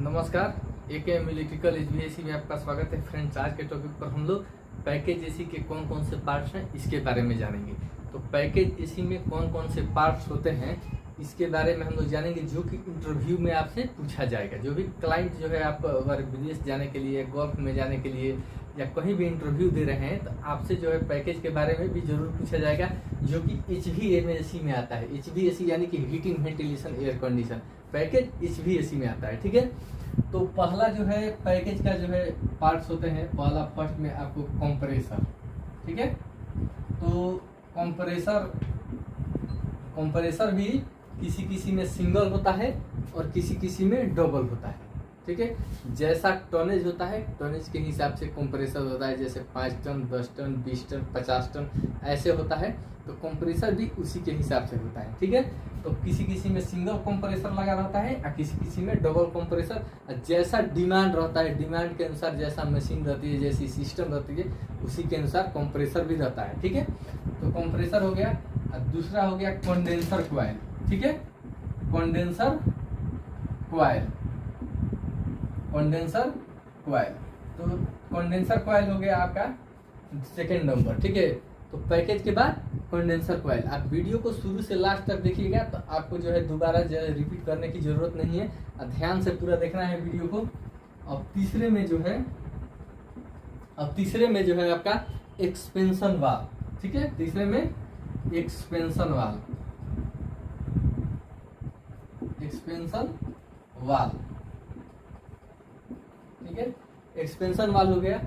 नमस्कार, AKM electrical HVAC में आपका स्वागत है। फ्रेंड्स, आज के टॉपिक पर हम लोग पैकेज एसी के कौन कौन से पार्ट्स हैं इसके बारे में जानेंगे। तो पैकेज एसी में कौन कौन से पार्ट्स होते हैं इसके बारे में हम लोग जानेंगे, जो कि इंटरव्यू में आपसे पूछा जाएगा। जो भी क्लाइंट जो है, आप अगर विदेश जाने के लिए, गल्फ में जाने के लिए या कहीं भी इंटरव्यू दे रहे हैं, तो आपसे जो है पैकेज के बारे में भी जरूर पूछा जाएगा, जो कि एचवीएसी में आता है। एचवीएसी यानी कि heating, ventilation, air condition package HVAC में आता है। ठीक है, तो पहला जो है पैकेज का जो है पार्ट्स होते हैं। पहला फर्स्ट में आपको कंप्रेसर। ठीक है, तो कंप्रेसर भी किसी किसी में सिंगल होता है और किसी किसी में डबल होता है। ठीक है, जैसा टनेज होता है, टनेज के हिसाब से कंप्रेसर होता है। जैसे 5 टन, 10 टन, 20 टन, 50 टन ऐसे होता है, तो कंप्रेसर भी उसी के हिसाब से होता है। ठीक है, तो किसी किसी में सिंगल कंप्रेसर लगा रहता है और किसी किसी में डबल कंप्रेसर। जैसा डिमांड रहता है, डिमांड के अनुसार जैसा मशीन रहती है, जैसी सिस्टम रहती है, उसी के अनुसार कंप्रेसर भी रहता है। ठीक है, तो कंप्रेसर हो गया। और दूसरा हो गया कंडेंसर कॉइल। ठीक है, कंडेंसर कॉइल, कंडेंसर कॉइल। तो कंडेंसर कॉइल हो गया आपका सेकेंड नंबर। ठीक है, तो पैकेज के बाद कंडेंसर कॉइल। आप वीडियो को शुरू से लास्ट तक देखिएगा, तो आपको जो है दोबारा रिपीट करने की जरूरत नहीं है, ध्यान से पूरा देखना है वीडियो को। अब तीसरे में जो है आपका एक्सपेंशन वाल्व। ठीक है, तीसरे में एक्सपेंशन वाल्व, ठीक है, एक्सपेंशन वाल्व हो गया।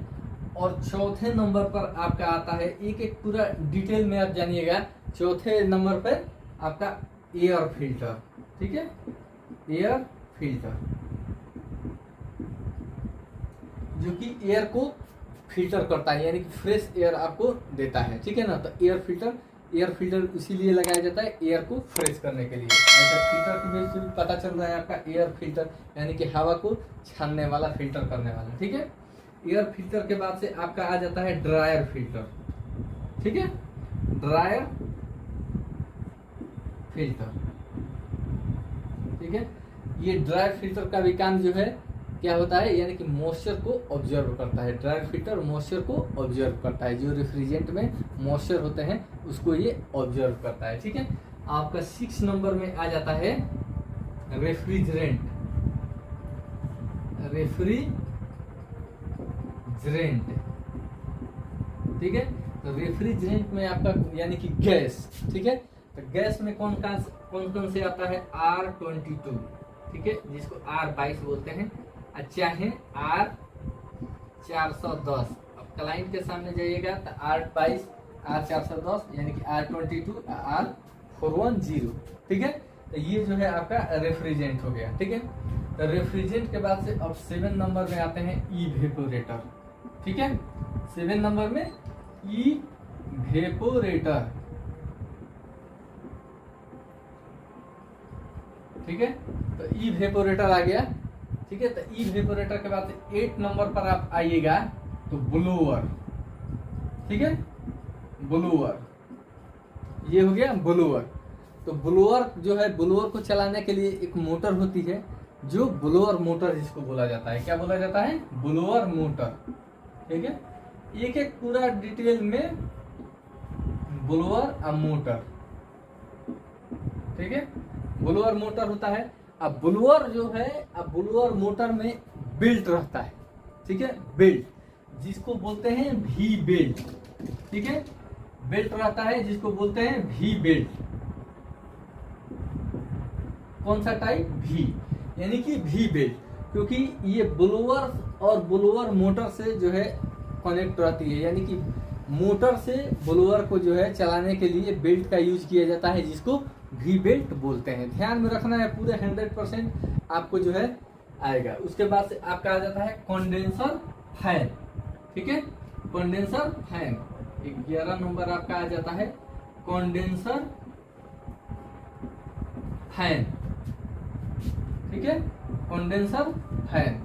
और चौथे नंबर पर आपका आता है, एक एक पूरा डिटेल में आप जानिएगा। चौथे नंबर पर आपका एयर फिल्टर। ठीक है, एयर फिल्टर जो कि एयर को फिल्टर करता है, यानी कि फ्रेश एयर आपको देता है। ठीक है ना, तो एयर फिल्टर इसीलिए लगाया जाता है, एयर को फ्रेश करने के लिए। ऐसा फिल्टर की बेस से पता चल रहा है आपका एयर फिल्टर, यानी कि हवा को छानने वाला, फिल्टर करने वाला। ठीक है, एयर फिल्टर के बाद से आपका आ जाता है ड्रायर फिल्टर। ठीक है, ड्रायर फिल्टर। ठीक है, ये ड्रायर फिल्टर का भी काम जो है क्या होता है, यानी कि मॉइस्चर को ऑब्जर्व करता है। ड्रायर फिल्टर मॉइस्चर को ऑब्जर्व करता है, जो रेफ्रिजरेंट में मॉइस्चर होते हैं उसको ये ऑब्जर्व करता है। ठीक है, आपका 6 नंबर में आ जाता है रेफ्रिजरेंट। ठीक है, तो रेफ्रिजरेंट में आपका यानी कि गैस। ठीक है, तो गैस में कौन कौन से आता है, R22। ठीक है, जिसको R22 बोलते हैं, चाहे R410। अब क्लाइंट के सामने जाइएगा तो R22, R410 यानी कि R22, R410। ठीक है, तो ये जो है आपका रेफ्रिजरेंट हो गया। ठीक है, तो रेफ्रिजरेंट के बाद से अब 7 नंबर में आते हैं इवेपोरेटर। ठीक है, 7 नंबर में इवेपोरेटर। ठीक है, तो इवेपोरेटर आ गया। ठीक है, तो इवेपोरेटर के बाद 8 नंबर पर आप आइएगा तो ब्लोअर। ठीक है, ब्लोअर, ये हो गया ब्लोअर। तो ब्लोअर जो है, ब्लोअर को चलाने के लिए एक मोटर होती है, जो ब्लोअर मोटर जिसको बोला जाता है। क्या बोला जाता है, ब्लोअर मोटर। ठीक है, एक एक पूरा डिटेल में ब्लोअर और मोटर। ठीक है, ब्लोअर मोटर होता है। अब ब्लोअर जो है, अब ब्लोअर मोटर में बेल्ट रहता है। ठीक है, बेल्ट जिसको बोलते हैं भी बेल्ट। ठीक है, बेल्ट रहता है जिसको बोलते हैं भी बेल्ट। कौन सा टाइप, भी, यानी कि भी बेल्ट, क्योंकि ये ब्लोअर और ब्लोअर मोटर से जो है कनेक्ट रहती है, यानी कि मोटर से ब्लोअर को जो है चलाने के लिए बेल्ट का यूज किया जाता है, जिसको भी बेल्ट बोलते हैं। ध्यान में रखना है, पूरे 100% आपको जो है आएगा। उसके बाद से आपका आ जाता है कंडेंसर फैन। ठीक है, कंडेंसर फैन 11 नंबर आपका आ जाता है कंडेंसर फैन। ठीक है, कंडेंसर फैन,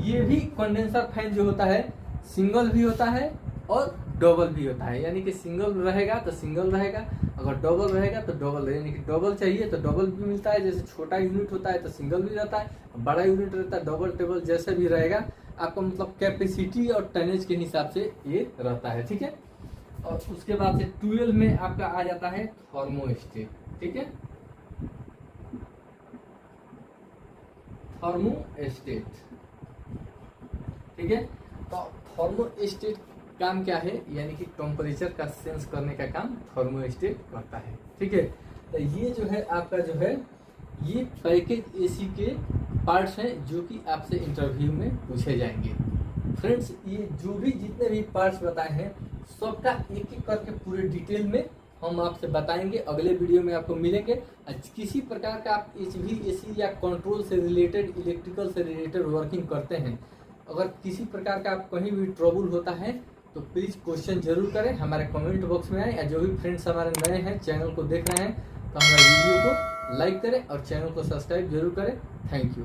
ये भी कंडेंसर फैन जो होता है सिंगल भी होता है और डबल भी होता है, यानी कि सिंगल रहेगा तो सिंगल रहेगा अगर डबल रहेगा तो डबल, यानी कि डबल चाहिए तो डबल भी मिलता है। जैसे छोटा यूनिट होता है तो सिंगल भी रहता है, बड़ा यूनिट रहता है डबल टेबल जैसे भी रहेगा आपका मतलब कैपेसिटी और टनेज के हिसाब से ये रहता है, ठीक है। और उसके बाद से 12 में आपका आ जाता है थर्मोस्टेट, ठीक है, थर्मोस्टेट, ठीक है। तो थर्मोस्टेट काम क्या है, यानी कि टेम्परेचर का सेंस करने का काम थर्मोस्टेट करता है, ठीक है। तो ये जो है आपका जो है ये पैकेज एसी के पार्ट्स हैं जो कि आपसे इंटरव्यू में पूछे जाएंगे। फ्रेंड्स ये जो भी जितने भी पार्ट्स बताए हैं सबका एक एक करके पूरे डिटेल में हम आपसे बताएंगे, अगले वीडियो में आपको मिलेंगे। किसी प्रकार का आप HVAC या कंट्रोल से रिलेटेड, इलेक्ट्रिकल से रिलेटेड वर्किंग करते हैं, अगर किसी प्रकार का आप कहीं भी ट्रबल होता है तो प्लीज़ क्वेश्चन जरूर करें, हमारे कमेंट बॉक्स में आए। या जो भी फ्रेंड्स हमारे नए हैं चैनल को देख रहे हैं तो हमारे वीडियो को लाइक करें और चैनल को सब्सक्राइब जरूर करें। Thank you.